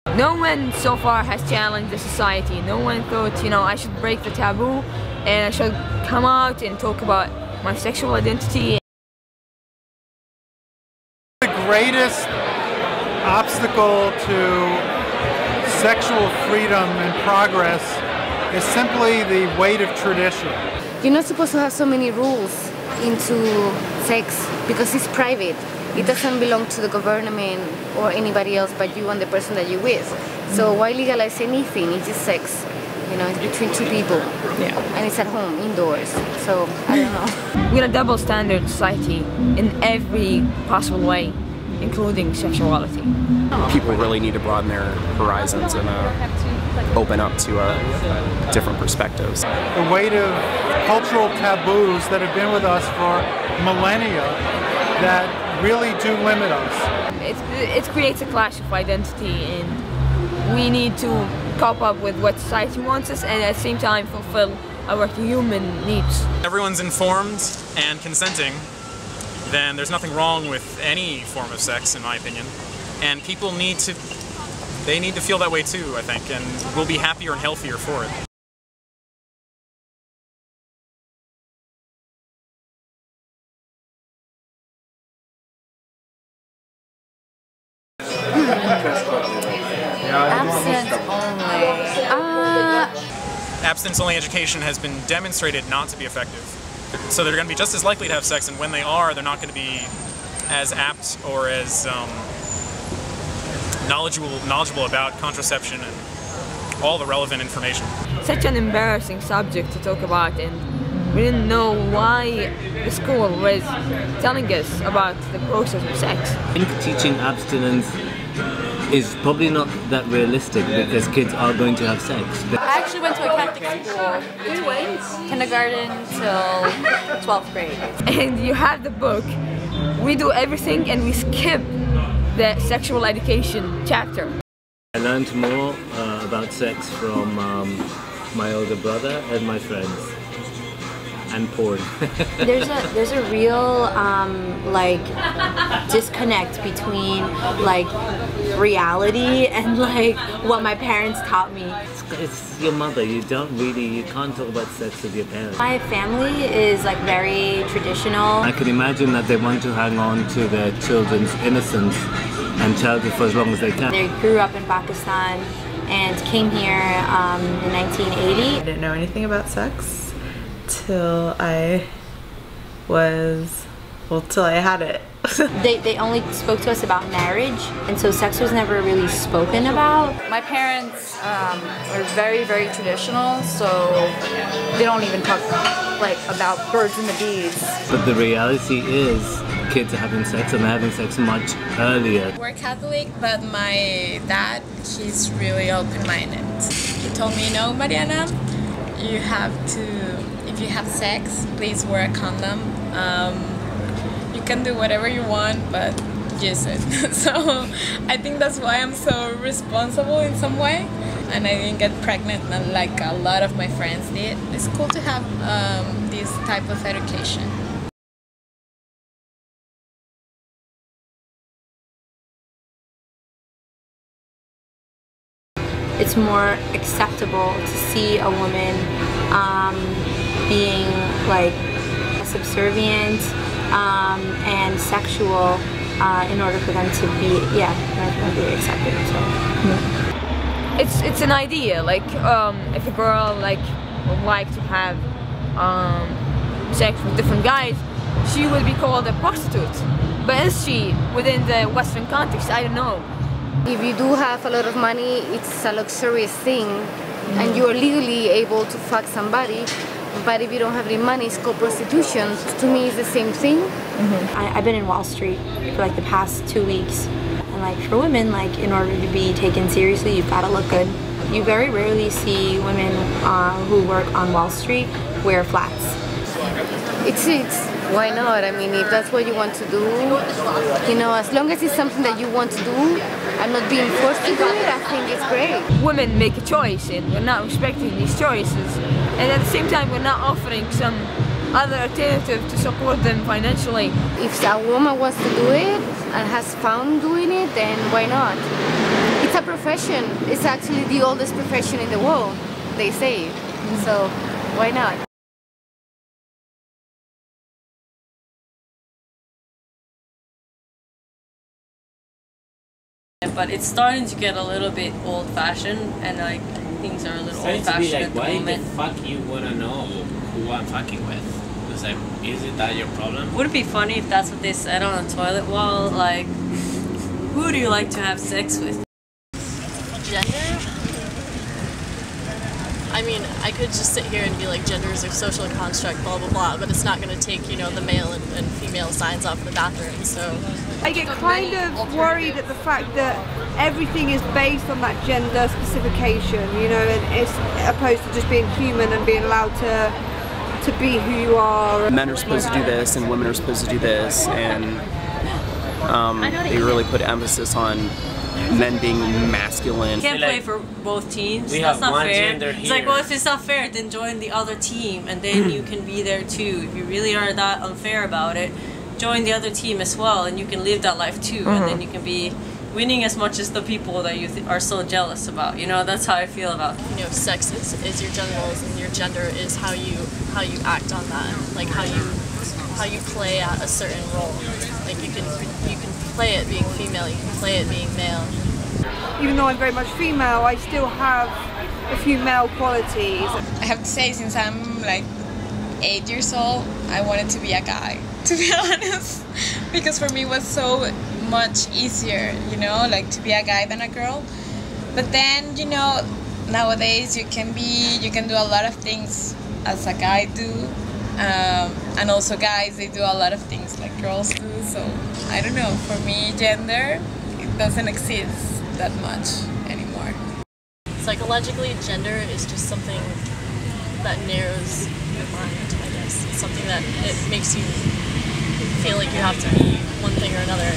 No one so far has challenged the society. No one thought, you know, I should break the taboo and I should come out and talk about my sexual identity. The greatest obstacle to sexual freedom and progress is simply the weight of tradition. You're not supposed to have so many rules into sex because it's private. It doesn't belong to the government or anybody else but you and the person that you're with. So why legalize anything? It's just sex. You know, it's between two people. Yeah. And it's at home, indoors. So, I don't know. We're a double standard society in every possible way, including sexuality. People really need to broaden their horizons and open up to different perspectives. The weight of cultural taboos that have been with us for millennia that really do limit us. It creates a clash of identity, and we need to cope up with what society wants us and at the same time fulfill our human needs. Everyone's informed and consenting, then there's nothing wrong with any form of sex, in my opinion. And people need to feel that way too, I think, and we'll be happier and healthier for it. Abstinence-only education has been demonstrated not to be effective. So they're going to be just as likely to have sex, and when they are, they're not going to be as apt or as knowledgeable about contraception and all the relevant information. Such an embarrassing subject to talk about, and we didn't know why the school was telling us about the process of sex. I think teaching abstinence is probably not that realistic because kids are going to have sex. I actually went to a Catholic school between kindergarten till 12th grade. And you have the book, we do everything and we skip the sexual education chapter. I learned more about sex from my older brother and my friends. And porn. there's a real like disconnect between like reality and like what my parents taught me. It's your mother. You can't talk about sex with your parents. My family is like very traditional. I can imagine that they want to hang on to their children's innocence and childhood for as long as they can. They grew up in Pakistan and came here in 1980. I didn't know anything about sex till I had it. They only spoke to us about marriage, and so sex was never really spoken about. My parents are very, very traditional, so they don't even talk like about birds and the bees. But the reality is kids are having sex, and they're having sex much earlier. We're Catholic, but my dad, he's really open-minded. He told me, no, Mariana, you have to, if you have sex, please wear a condom. You can do whatever you want, but use it. So I think that's why I'm so responsible in some way, and I didn't get pregnant like a lot of my friends did. It's cool to have this type of education. It's more acceptable to see a woman being like subservient and sexual in order for them to be, accepted. So. It's an idea, like if a girl would like to have sex with different guys, she would be called a prostitute. But is she within the Western context? I don't know. If you do have a lot of money, it's a luxurious thing, and you are legally able to fuck somebody. But if you don't have any money, it's called prostitution. To me, it's the same thing. I've been in Wall Street for like the past 2 weeks, and like for women, like in order to be taken seriously, you've got to look good. You very rarely see women who work on Wall Street wear flats. It's why not? I mean, if that's what you want to do, you know, as long as it's something that you want to do and not being forced to do it, I think it's great. Women make a choice, and we're not respecting these choices. And at the same time, we're not offering some other alternative to support them financially. If a woman wants to do it and has fun doing it, then why not? It's a profession. It's actually the oldest profession in the world, they say. So why not? But it's starting to get a little bit old-fashioned, and like things are a little old-fashioned like, at the why moment. the fuck you wanna know who I'm fucking with? It's like, is it that your problem? Would it be funny if that's what they said on a toilet wall? Like, who do you like to have sex with? Gender? I mean, I could just sit here and be like, gender is a social construct, blah, blah, blah, but it's not going to take, you know, the male and female signs off the bathroom, so... I get kind of worried at the fact that everything is based on that gender specification, you know, and it's opposed to just being human and being allowed to be who you are. Men are supposed to do this and women are supposed to do this, and they really put emphasis on men being masculine. You can't play for both teams. We That's have not one fair. gender It's here. like, well, if it's not fair, then join the other team, and then you can be there too. If you really are that unfair about it, join the other team as well, and you can live that life too, and then you can be winning as much as the people that you are so jealous about. You know, that's how I feel about it. You know, sex is your genitals, and your gender is how you act on that, like how you play at a certain role. Like you can play it being female, you can play it being male. Even though I'm very much female, I still have a few male qualities. I have to say, since I'm like 8 years old, I wanted to be a guy, to be honest, because for me it was so much easier, you know, like to be a guy than a girl. But then, you know, nowadays you can do a lot of things as a guy do, and also guys, they do a lot of things like girls do. So I don't know, for me gender, it doesn't exist that much anymore. Psychologically, gender is just something that narrows your mind, I guess. It's something that it makes you feel like you have to be one thing or another.